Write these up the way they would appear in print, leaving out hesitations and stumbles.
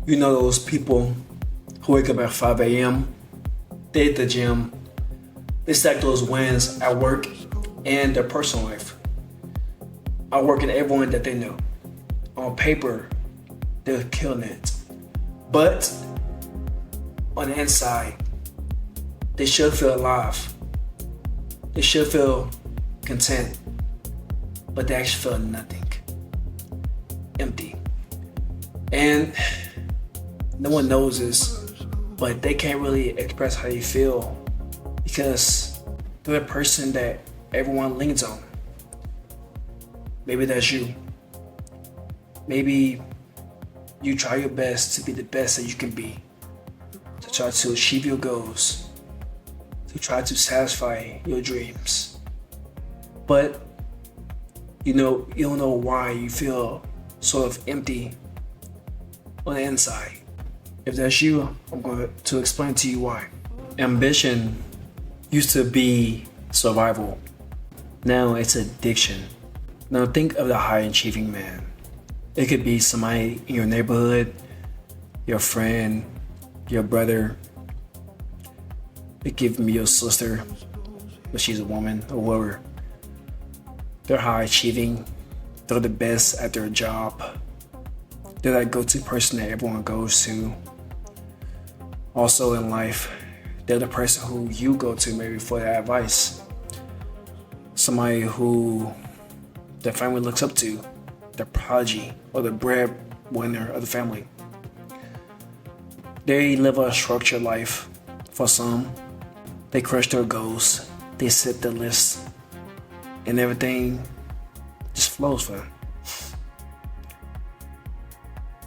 You know those people who wake up at 5 a.m., they hit the gym, they stack those wins at work and their personal life, outworking everyone that they know. On paper, they're killing it. But on the inside, they should feel alive. They should feel content, but they actually feel nothing. Empty. And no one knows this, but they can't really express how they feel because they're the person that everyone leans on. Maybe that's you. Maybe you try your best to be the best that you can be, to try to achieve your goals, to try to satisfy your dreams. But you don't know why you feel sort of empty on the inside. If that's you, I'm going to explain to you why. Ambition used to be survival. Now it's addiction. Now think of the high achieving man. It could be somebody in your neighborhood, your friend, your brother. It could be your sister, but she's a woman, or whoever. They're high achieving. They're the best at their job. They're that go-to person that everyone goes to. Also in life, they're the person who you go to maybe for that advice. Somebody who their family looks up to, the prodigy or the breadwinner of the family. They live a structured life. For some, they crush their goals, they set the list, and everything just flows for them.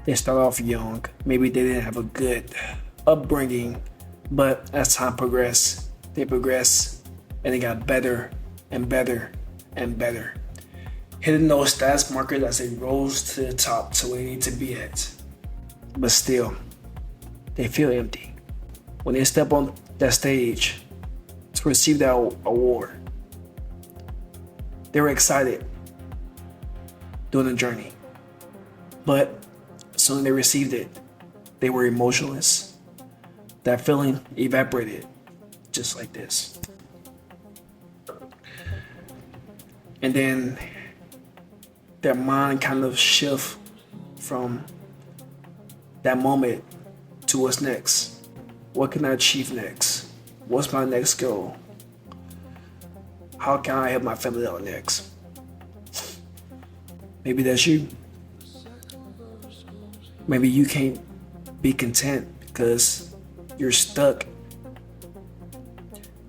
They start off young. Maybe they didn't have a good upbringing, but as time progressed, they progressed and they got better and better and better, hitting those stats markers as they rose to the top to where they need to be at. But still, they feel empty. When they step on that stage to receive that award, they were excited during the journey. But as soon as they received it, they were emotionless. That feeling evaporated just like this. And then their mind kind of shift from that moment to what's next. What can I achieve next? What's my next goal? How can I help my family out next? Maybe that's you. Maybe you can't be content because you're stuck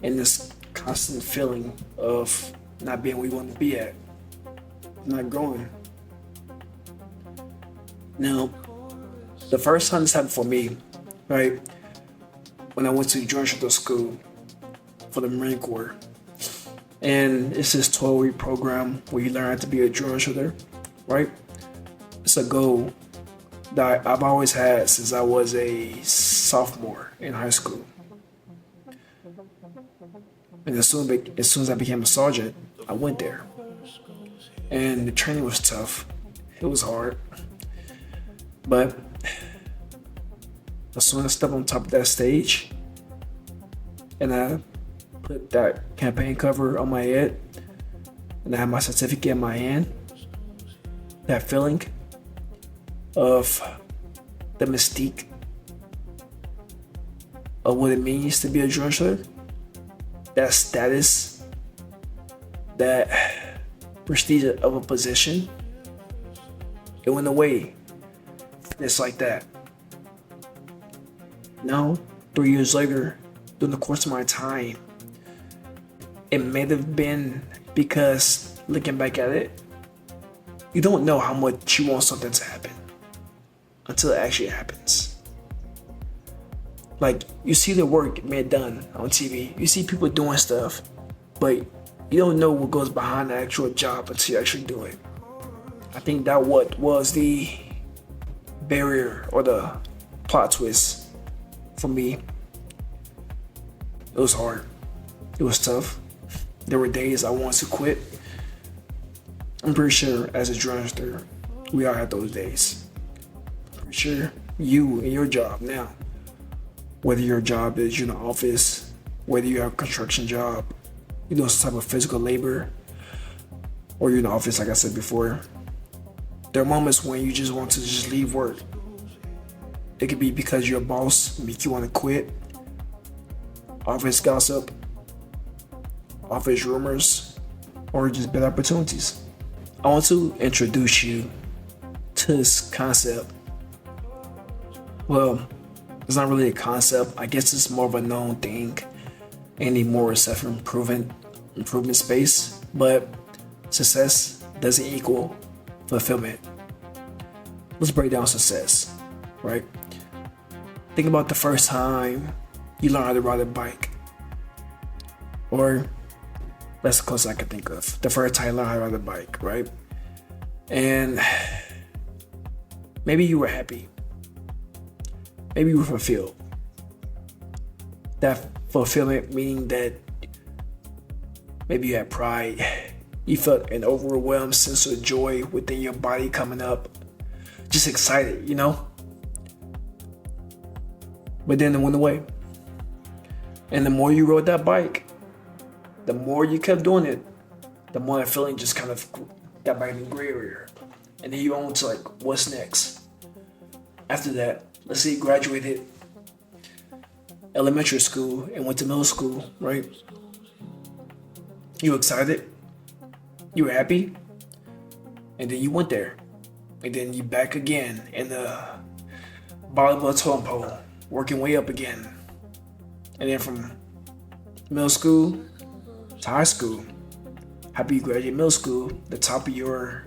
in this constant feeling of not being where you want to be at, not growing. Now, the first time this happened for me, right, when I went to joint instructor school for the Marine Corps. And it's this 12-week program where you learn how to be a joint instructor, right? It's a goal that I've always had since I was a sophomore in high school. And as soon as I became a sergeant, I went there. And the training was tough. It was hard. But as soon as I stepped on top of that stage and I put that campaign cover on my head and I had my certificate in my hand, that feeling of the mystique of what it means to be a joint instructor, that status, that prestige of a position, it went away. It's like that. Now, 3 years later, during the course of my time, it may have been because looking back at it, you don't know how much you want something to happen until it actually happens. Like, you see the work being done on TV, you see people doing stuff, but you don't know what goes behind the actual job until you actually do it. I think that what was the barrier or the plot twist for me. It was hard. It was tough. There were days I wanted to quit. I'm pretty sure as a joint instructor, we all had those days. I'm pretty sure you in your job now. Whether your job is in the office, whether you have a construction job, you do some type of physical labor, or you're in the office, like I said before, there are moments when you just want to just leave work. It could be because your boss make you want to quit, office gossip, office rumors, or just better opportunities. I want to introduce you to this concept. Well, it's not really a concept. I guess it's more of a known thing in a more self-improvement space. But success doesn't equal fulfillment. Let's break down success, right? Think about the first time you learned how to ride a bike. Or that's the closest I can think of. The first time you learned how to ride a bike, right? And maybe you were happy. Maybe you were fulfilled. That fulfillment meaning that maybe you had pride. You felt an overwhelmed sense of joy within your body coming up. Just excited, you know? But then it went away. And the more you rode that bike, the more you kept doing it, the more that feeling just kind of got back in the gray area. And then you on to like, what's next? After that, let's say you graduated elementary school and went to middle school, right? You were excited, you were happy, and then you went there. And then you back again in the bottom of the totem pole, working way up again. And then from middle school to high school, after you graduate middle school, the top of your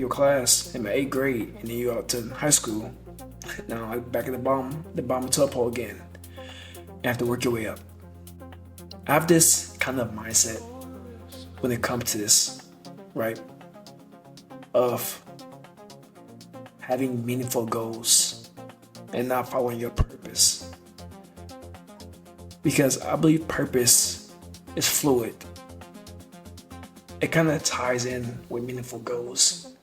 class in the 8th grade, and then you out to high school. Now back at the bottom of the totem pole again. You have to work your way up. I have this kind of mindset when it comes to this, right? Of having meaningful goals and not following your purpose. Because I believe purpose is fluid. It kind of ties in with meaningful goals.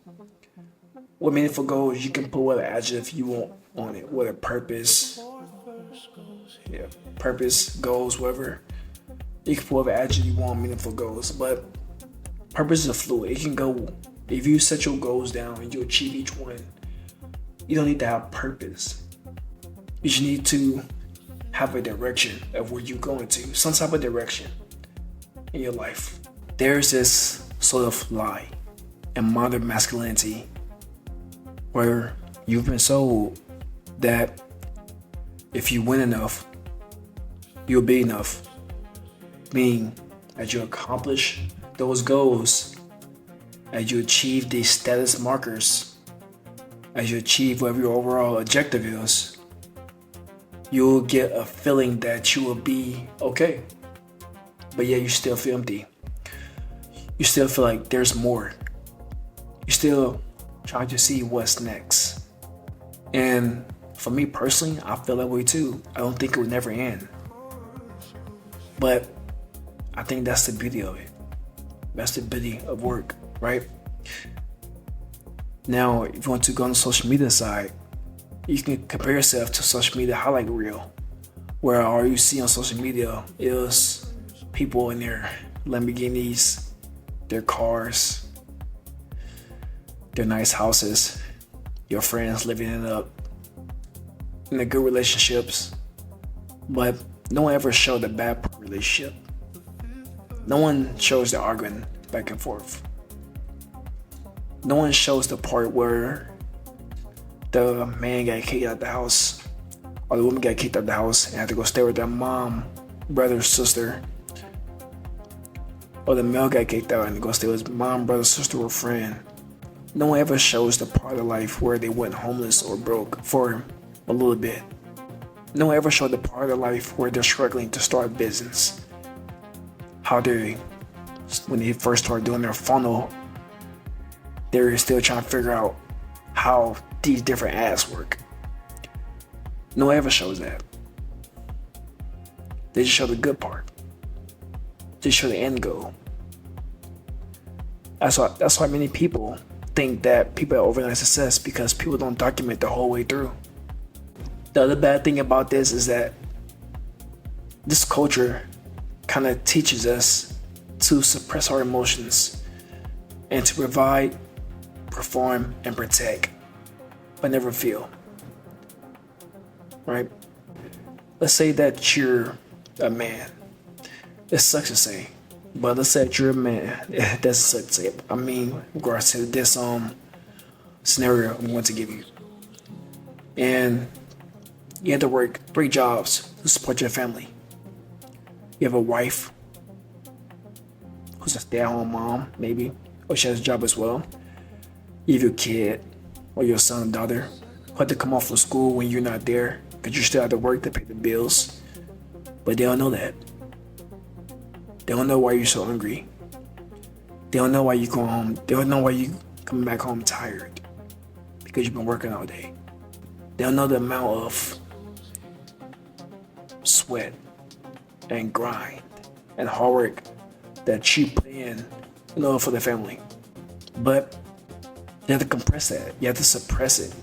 With meaningful goals, you can put whatever adjective you want on it, whether purpose, purpose, goals, whatever. You can put whatever adjective you want on meaningful goals, but purpose is fluid. It can go, if you set your goals down and you achieve each one, you don't need to have purpose. You just need to have a direction of where you're going to, some type of direction in your life. There's this sort of lie in modern masculinity where you've been sold that if you win enough, you'll be enough. Meaning, as you accomplish those goals, as you achieve these status markers, as you achieve whatever your overall objective is, you'll get a feeling that you will be okay. But yet you still feel empty. You still feel like there's more. You still trying to see what's next. And for me personally, I feel that way too. I don't think it would never end. But I think that's the beauty of it. That's the beauty of work, right? Now, if you want to go on the social media side, you can compare yourself to social media highlight reel, where all you see on social media is people in their Lamborghinis, their cars, their nice houses, your friends living it up, in the good relationships. But no one ever showed the bad part of the relationship. No one shows the arguing back and forth. No one shows the part where the man got kicked out of the house, or the woman got kicked out of the house and had to go stay with their mom, brother, sister. Or the male got kicked out and go stay with his mom, brother, sister, or friend. No one ever shows the part of life where they went homeless or broke for a little bit. No one ever showed the part of life where they're struggling to start a business. How they, when they first started doing their funnel, they're still trying to figure out how these different ads work. No one ever shows that. They just show the good part. They show the end goal. That's why many people think that people have overnight success, because people don't document the whole way through. The other bad thing about this is that this culture kind of teaches us to suppress our emotions and to provide, perform, and protect, but never feel. Right? Let's say that you're a man. It sucks to say, but let's say that you're a man. It doesn't suck to say. I mean, in regards to this scenario I'm going to give you. And you have to work 3 jobs to support your family. You have a wife who's a stay-at-home mom, maybe, or she has a job as well. You have your kid or your son or daughter who have to come off from school when you're not there because you still have to work to pay the bills. But they don't know that. They don't know why you're so hungry. They don't know why you go home. They don't know why you coming back home tired because you've been working all day. They don't know the amount of sweat and grind and hard work that you put in order for the family. But you have to compress that. You have to suppress it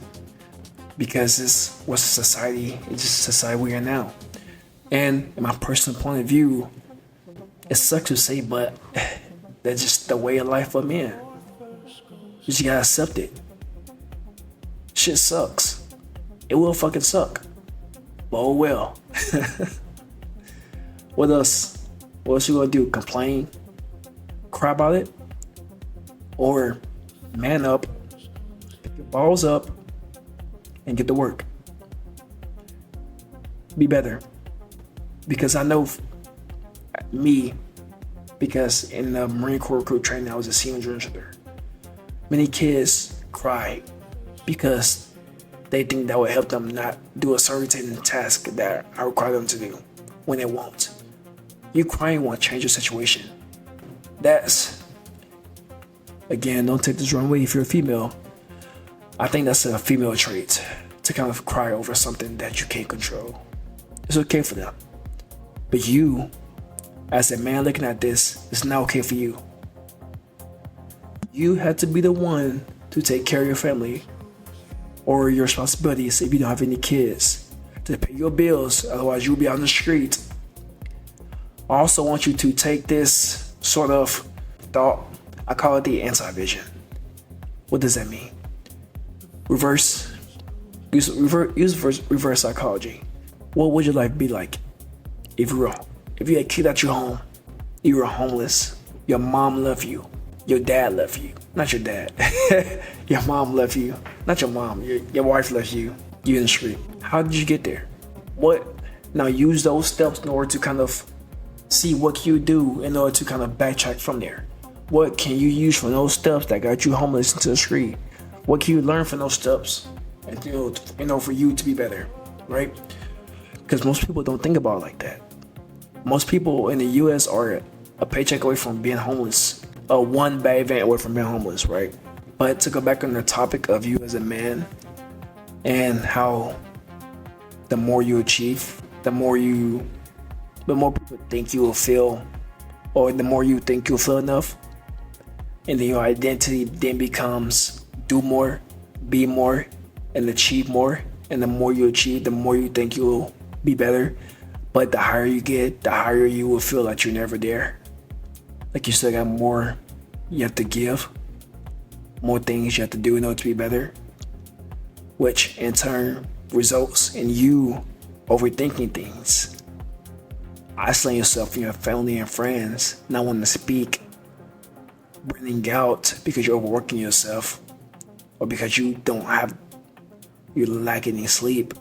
because it's what's society. It's just society we are now. And in my personal point of view, it sucks to say, but that's just the way of life for men. You just gotta accept it. Shit sucks. It will fucking suck. But oh well. What else? What else you gonna do? Complain? Cry about it? Or man up, pick your balls up, and get to work. Be better. Because I know me, because in the Marine Corps recruit training, I was a senior drill instructor. Many kids cry because they think that would help them not do a certain task that I require them to do when they won't. You crying won't change your situation. That's, again, don't take this wrong way if you're a female. I think that's a female trait to kind of cry over something that you can't control. It's okay for them. But you, as a man looking at this, it's not okay for you. You have to be the one to take care of your family or your responsibilities if you don't have any kids, to pay your bills, otherwise you'll be on the street. I also want you to take this sort of thought, I call it the anti-vision. What does that mean? Use reverse psychology. What would your life be like if you had kicked out your home, you were homeless, your mom loved you, your dad loved you, not your dad, your mom loved you, not your mom, your wife loved you, you in the street. How did you get there? What? Now use those steps in order to kind of see what you do in order to kind of backtrack from there. What can you use from those steps that got you homeless into the street? What can you learn from those steps and for you to be better, right? Because most people don't think about it like that. Most people in the US are a paycheck away from being homeless, one bad event away from being homeless, right? But to go back on the topic of you as a man and how the more you achieve, the more people think you will feel, or the more you think you'll feel enough, and then your identity then becomes do more, be more, and achieve more. And the more you achieve, the more you think you'll be better. But the higher you get, the higher you will feel like you're never there. Like you still got more you have to give, more things you have to do in order to be better, which in turn results in you overthinking things, isolating yourself from your family and friends, not wanting to speak, burning out because you're overworking yourself, or because you're lacking in sleep.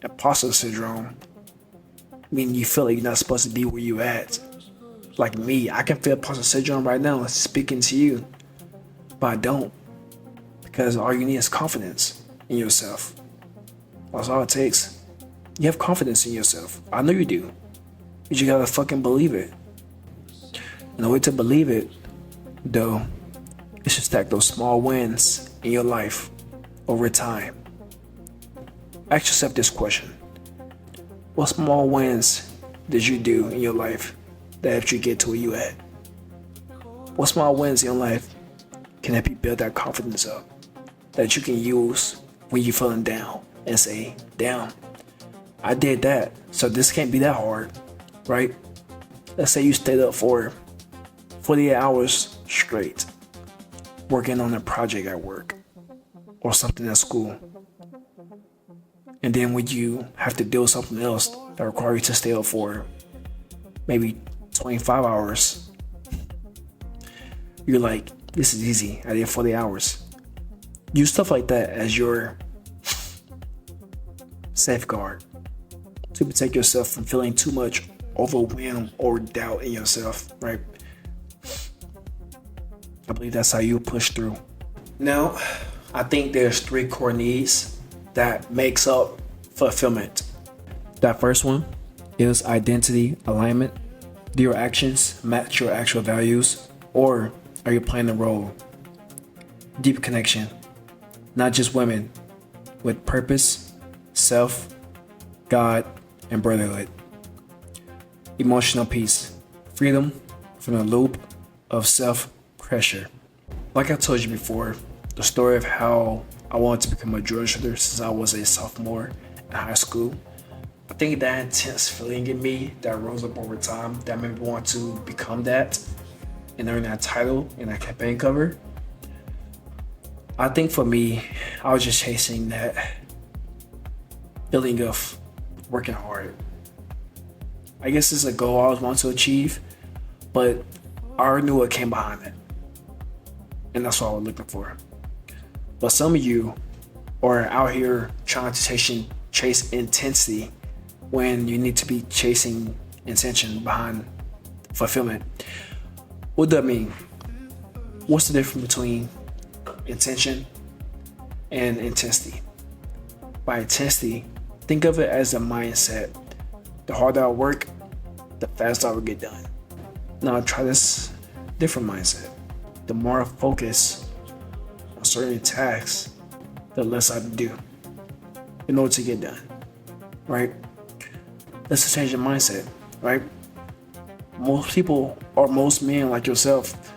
Imposter syndrome, meaning you feel like you're not supposed to be where you at. Like me, I can feel imposter syndrome right now speaking to you, but I don't, because all you need is confidence in yourself. That's all it takes. You have confidence in yourself. I know you do. You just gotta fucking believe it. And the way to believe it, though, is to stack those small wins in your life over time. Ask yourself this question. What small wins did you do in your life that helped you get to where you at? What small wins in your life can help you build that confidence up that you can use when you're feeling down, and say, damn, I did that, so this can't be that hard, right? Let's say you stayed up for 48 hours straight working on a project at work or something at school. And then when you have to deal with something else that requires you to stay up for maybe 25 hours, you're like, this is easy. I did 40 hours. Use stuff like that as your safeguard to protect yourself from feeling too much overwhelm or doubt in yourself, right? I believe that's how you push through. Now, I think there's 3 core needs that makes up fulfillment. That first one is identity alignment. Do your actions match your actual values, or are you playing a role? Deep connection, not just women, with purpose, self, God, and brotherhood. Emotional peace, freedom from the loop of self-pressure. Like I told you before, the story of how I wanted to become a drill instructor since I was a sophomore in high school. I think that intense feeling in me that rose up over time that made me want to become that and earn that title and that campaign cover. I think for me, I was just chasing that feeling of working hard. I guess it's a goal I always want to achieve, but I already knew what came behind it. And that's what I was looking for. But some of you are out here trying to chase intensity when you need to be chasing intention behind fulfillment. What does that mean? What's the difference between intention and intensity? By intensity, think of it as a mindset. The harder I work, the faster I will get done. Now try this different mindset. The more I focus on certain tasks, the less I do in order to get done, right? Let's change your mindset, right? Most people, or most men like yourself,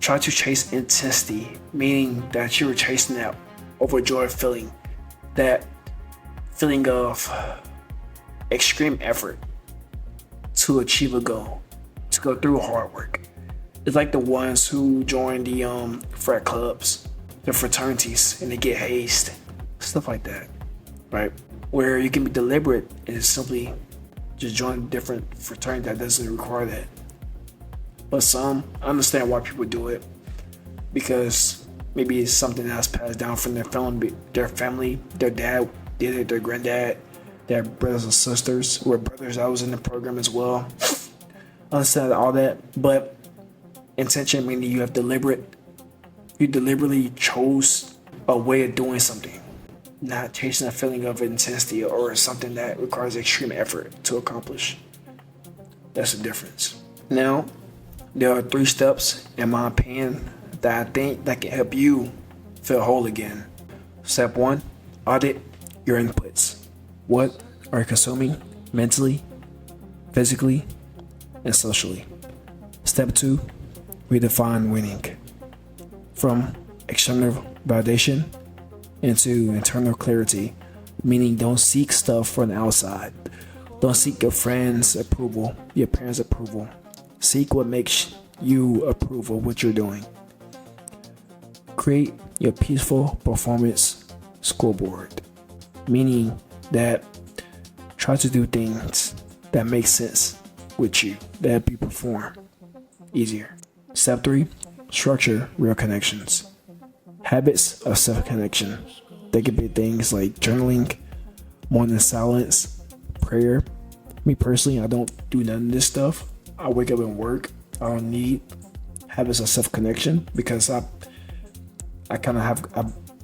try to chase intensity, meaning that you're chasing that overjoyed feeling, that feeling of extreme effort to achieve a goal, to go through hard work. It's like the ones who join the frat clubs, the fraternities, and they get hazed, stuff like that, right? Where you can be deliberate and simply just join a different fraternity that doesn't require that. But some, I understand why people do it, because maybe it's something that's passed down from their family, their dad did it, their granddad, their brothers and sisters who were brothers. I was in the program as well. I understand all that, but intention meaning you deliberately chose a way of doing something, not chasing a feeling of intensity or something that requires extreme effort to accomplish. That's the difference. Now, there are 3 steps, in my opinion, that I think that can help you feel whole again. Step 1, audit your inputs. What are you consuming mentally, physically, and socially? Step 2, redefine winning. From external validation into internal clarity, meaning don't seek stuff from the outside. Don't seek your friends' approval, your parents' approval. Seek what makes you approve of what you're doing. Create your peaceful performance scoreboard, meaning that try to do things that make sense with you, that help you perform easier. Step 3, structure real connections. Habits of self-connection. They could be things like journaling, morning silence, prayer. Me personally, I don't do none of this stuff. I wake up and work. I don't need habits of self-connection because I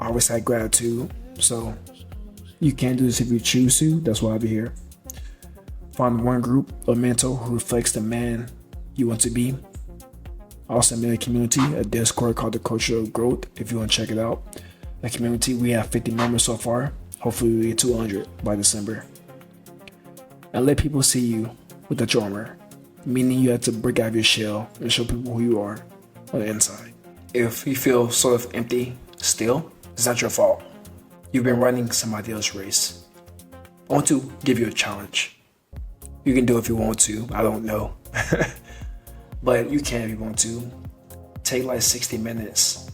always had gratitude. So you can do this if you choose to. That's why I'll be here. Find one group or mentor who reflects the man you want to be. Also made a community, a Discord called the Culture of Growth, if you want to check it out. The community, we have 50 members so far. Hopefully we get 200 by December. And let people see you without your armor, meaning you have to break out of your shell and show people who you are on the inside. If you feel sort of empty still, it's not your fault. You've been running somebody else's race. I want to give you a challenge. You can do it if you want to. I don't know. But you can if you want to. Take like 60 minutes.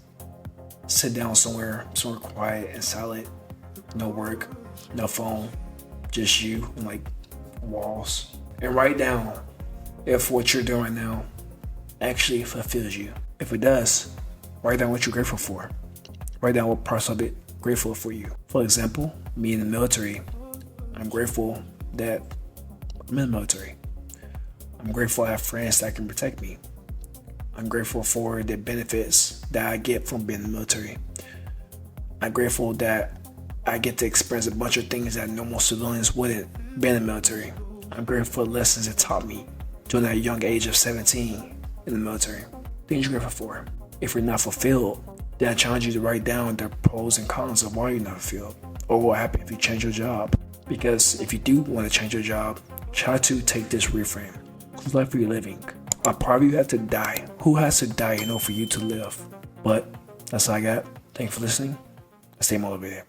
Sit down somewhere quiet and silent. No work, no phone, just you and like walls. And write down if what you're doing now actually fulfills you. If it does, write down what you're grateful for. Write down what parts of it grateful for you. For example, me in the military, I'm grateful that I'm in the military. I'm grateful I have friends that can protect me. I'm grateful for the benefits that I get from being in the military. I'm grateful that I get to experience a bunch of things that normal civilians wouldn't be in the military. I'm grateful for the lessons it taught me during that young age of 17 in the military. Things you're grateful for. If you're not fulfilled, then I challenge you to write down the pros and cons of why you're not fulfilled, or what happens if you change your job. Because if you do want to change your job, try to take this reframe. Whose life are you living? A part of you has to die. Who has to die in order for you to live? But that's all I got. Thank you for listening. Stay motivated.